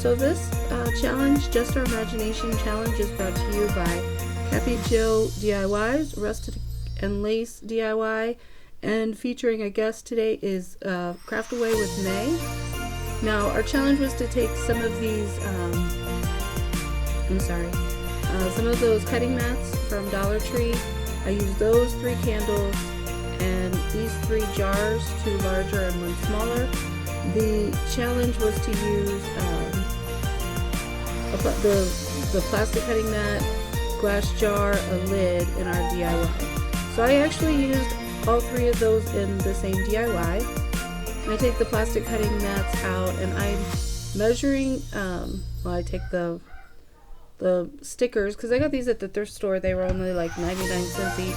So this challenge, Just Our Imagination Challenge, is brought to you by Cappy Jill DIYs, Rusted and Lace DIY, and featuring a guest today is Craft Away with May. Now our challenge was to take some of these, some of those cutting mats from Dollar Tree. I used those 3 candles and these 3 jars, 2 larger and 1 smaller. The challenge was to use the plastic cutting mat, glass jar, a lid in our DIY. So I actually used all 3 of those in the same DIY. I take the plastic cutting mats out and I'm measuring, I take the stickers, because I got these at the thrift store. They were only like 99 cents each.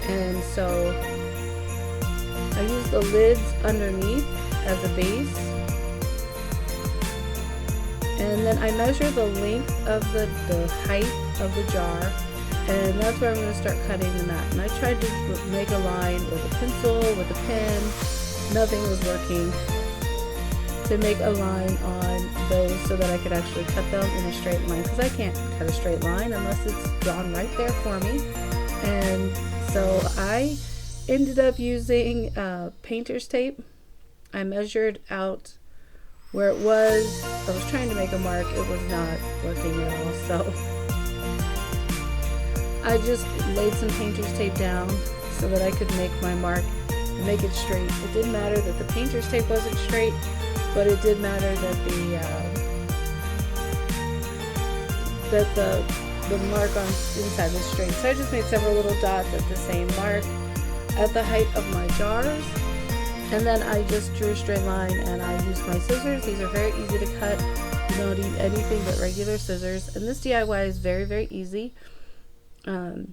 And so I use the lids underneath as a base. And then I measure the length of the height of the jar, and that's where I'm going to start cutting the mat. And I tried to make a line with a pencil, with a pen. Nothing was working to make a line on those so that I could actually cut them in a straight line, because I can't cut a straight line unless it's drawn right there for me. And so I ended up using painter's tape. I measured out where it was. I was trying to make a mark. It was not working at all. So I just laid some painter's tape down so that I could make my mark and make it straight. It didn't matter that the painter's tape wasn't straight, but it did matter that the mark on inside was straight. So I just made several little dots at the same mark at the height of my jars. And then I just drew a straight line and I used my scissors. These are very easy to cut. You don't need anything but regular scissors. And this DIY is very, very easy. I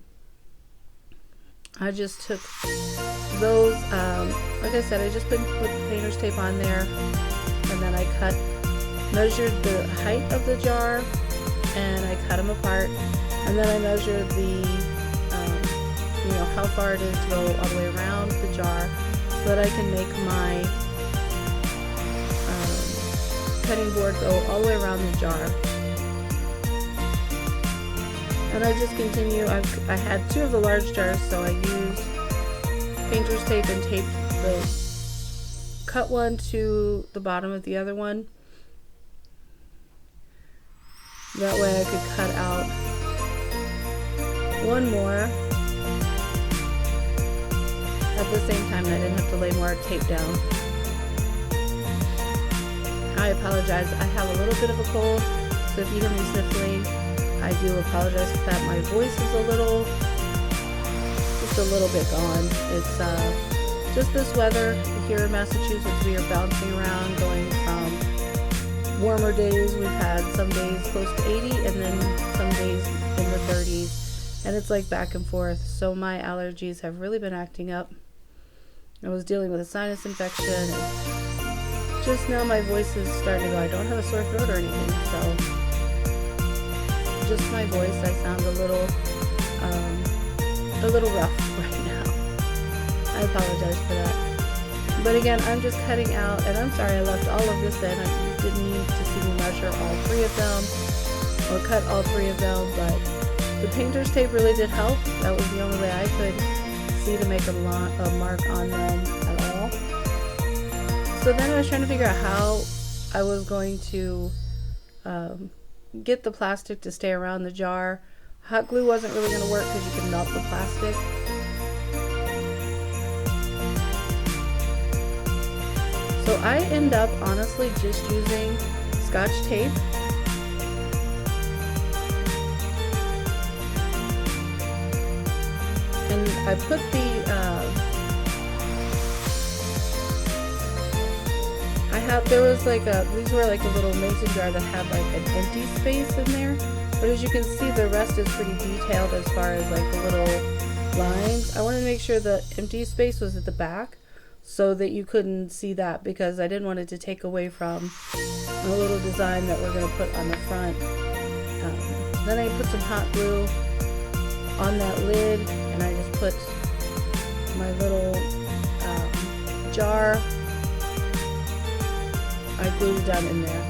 just took those, like I said, I just put painter's tape on there. And then I measured the height of the jar and I cut them apart. And then I measured how far it is to go all the way around the jar, so that I can make my cutting board go all the way around the jar. And I just continue. I had 2 of the large jars, so I used painter's tape and taped the cut one to the bottom of the other one. That way I could cut out one more at the same time, and I didn't have to lay more tape down. I apologize. I have a little bit of a cold, so if you hear me sniffling, I do apologize for that. My voice is just a little bit gone. It's just this weather here in Massachusetts. We are bouncing around, going from warmer days. We've had some days close to 80 and then some days in the 30s, and it's like back and forth. So my allergies have really been acting up. I was dealing with a sinus infection, and just now my voice is starting to go. I don't have a sore throat or anything, so just my voice. I sound a little rough right now. I apologize for that. But again, I'm just cutting out, and I'm sorry I left all of this in. I didn't need to see me measure all 3 of them or cut all 3 of them, but the painter's tape really did help. That was the only way I could see to make a mark on them at all. So then I was trying to figure out how I was going to get the plastic to stay around the jar. Hot glue wasn't really going to work because you can melt the plastic. So I end up honestly just using Scotch tape. And I put these were like a little mason jar that had like an empty space in there. But as you can see, the rest is pretty detailed as far as like the little lines. I wanted to make sure the empty space was at the back so that you couldn't see that, because I didn't want it to take away from a little design that we're going to put on the front. Then I put some hot glue on that lid, and I just put my little jar. I glued it down in there.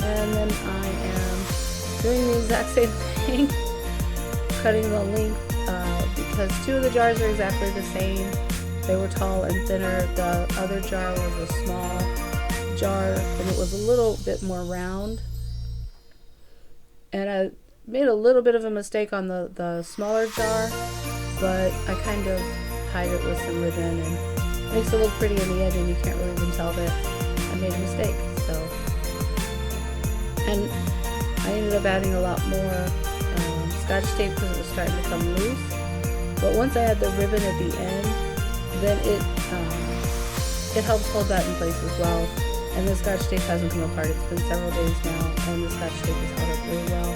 And then I am doing the exact same thing, cutting the length because two of the jars are exactly the same. They were tall and thinner. The other jar was a small jar and it was a little bit more round. And I made a little bit of a mistake on the smaller jar, but I kind of hide it with some ribbon and it makes it look pretty in the end, and you can't really even tell that I made a mistake. So, and I ended up adding a lot more Scotch tape because it was starting to come loose. But once I add the ribbon at the end, then it helps hold that in place as well. And the Scotch tape hasn't come apart. It's been several days now, and the Scotch tape is held up really well.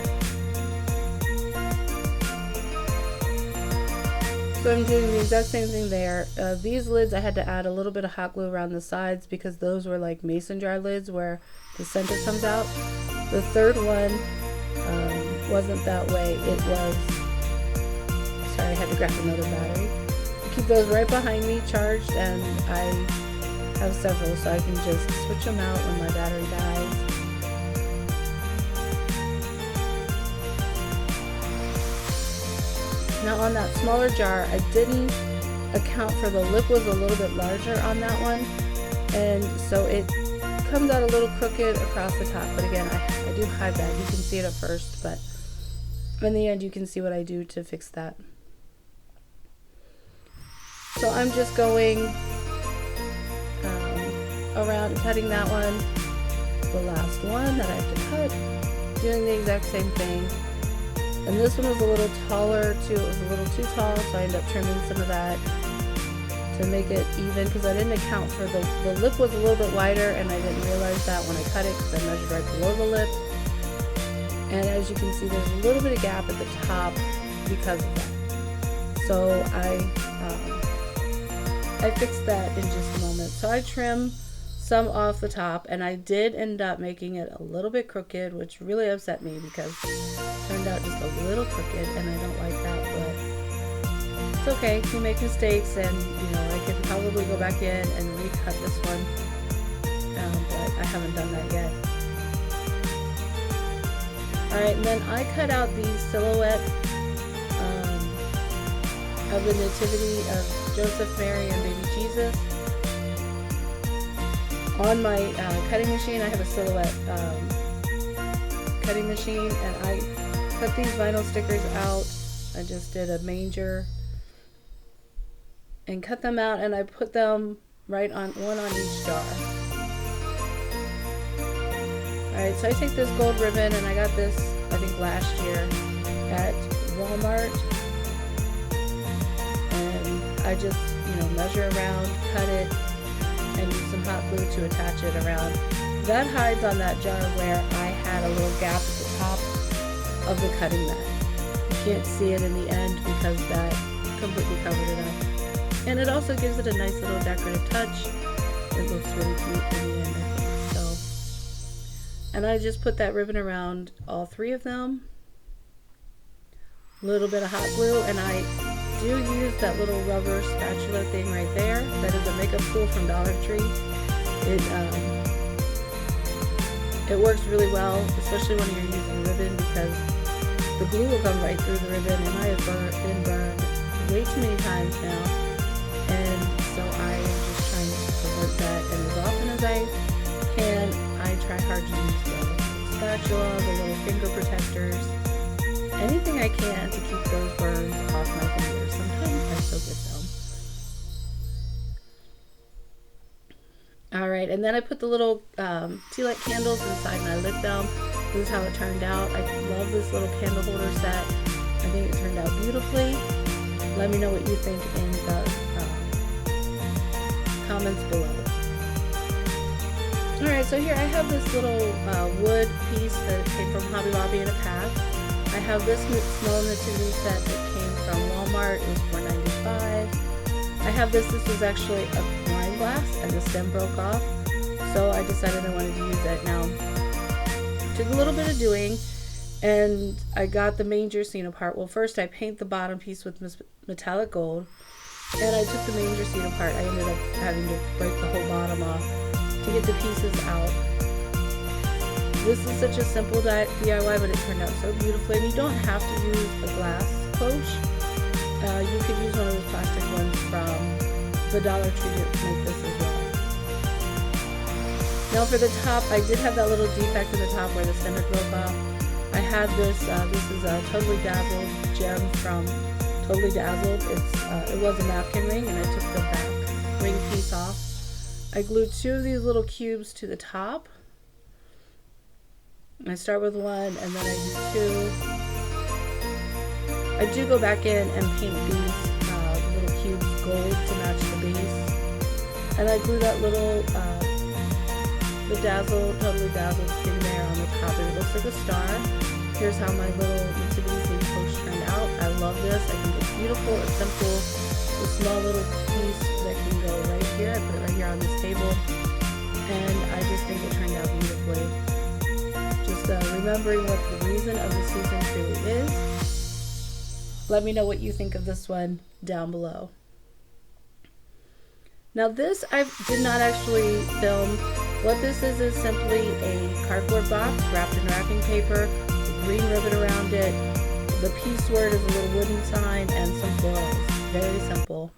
So I'm doing the exact same thing there. These lids I had to add a little bit of hot glue around the sides because those were like mason jar lids where the center comes out. The third one wasn't that way. It was, sorry, I had to grab another battery. I keep those right behind me charged, and I have several so I can just switch them out when my battery dies. Now on that smaller jar, I didn't account for the lip was a little bit larger on that one, and so it comes out a little crooked across the top. But again, I do hide that. You can see it at first, but in the end you can see what I do to fix that. So I'm just going around cutting that one, the last one that I have to cut, doing the exact same thing. And this one was a little taller too. It was a little too tall, so I ended up trimming some of that to make it even, because I didn't account for the lip was a little bit wider, and I didn't realize that when I cut it because I measured right below the lip. And as you can see, there's a little bit of gap at the top because of that. So I fixed that in just a moment. So I trimmed some off the top, and I did end up making it a little bit crooked, which really upset me because it turned out just a little crooked, and I don't like that, but it's okay. You make mistakes, and you know, I could probably go back in and recut this one, but I haven't done that yet. Alright, and then I cut out the silhouette of the nativity of Joseph, Mary, and baby Jesus. On my cutting machine, I have a silhouette cutting machine, and I cut these vinyl stickers out. I just did a manger and cut them out, and I put them right on one on each jar. Alright, so I take this gold ribbon, and I got this I think last year at Walmart, and I just, you know, measure around, cut it, and use some hot glue to attach it around. That hides on that jar where I had a little gap at the top of the cutting mat. You can't see it in the end because that completely covered it up. And it also gives it a nice little decorative touch. It looks really cute in the end, I think. So, and I just put that ribbon around all three of them. A little bit of hot glue, and I do use that little rubber spatula thing right there. That is a makeup tool from Dollar Tree. It works really well, especially when you're using ribbon, because the glue will come right through the ribbon, and I have been burned way too many times now, and so I am just trying to prevent that. And as often as I can, I try hard to use the spatula, the little finger protectors, anything I can to keep those burns off my fingers. Sometimes I still get them. Alright, and then I put the little tea light candles inside and I lit them. This is how it turned out. I love this little candle holder set. I think it turned out beautifully. Let me know what you think in the comments below. Alright, so here I have this little wood piece that came from Hobby Lobby in a pack. I have this small nativity set that came from Walmart. It was $4.95. I have this was actually a wine glass and the stem broke off, so I decided I wanted to use that now. Took a little bit of doing, and I got the manger scene apart. Well, first I paint the bottom piece with metallic gold, and I took the manger scene apart. I ended up having to break the whole bottom off to get the pieces out. This is such a simple DIY, but it turned out so beautifully. And you don't have to use a glass cloche. You could use one of those plastic ones from the Dollar Tree to make this as well. Now for the top, I did have that little defect in the top where the center broke off. I had this, this is a Totally Dazzled gem from Totally Dazzled. It was a napkin ring, and I took the back ring piece off. I glued 2 of these little cubes to the top. I start with 1 and then I do 2. I do go back in and paint these little cubes gold to match the base. And I glue that little, the Totally Dazzled thing there on the top, and it looks like a star. Here's how my little nativity scene post turned out. I love this. I think it's beautiful. It's simple. A small little piece that can go right here. I put it right here on this table, and I just think it turned out beautifully. Just remembering what the reason of the season truly is. Let me know what you think of this one down below. Now this I did not actually film. What this is simply a cardboard box wrapped in wrapping paper, with green ribbon around it. The peace word is a little wooden sign and some florals. Very simple.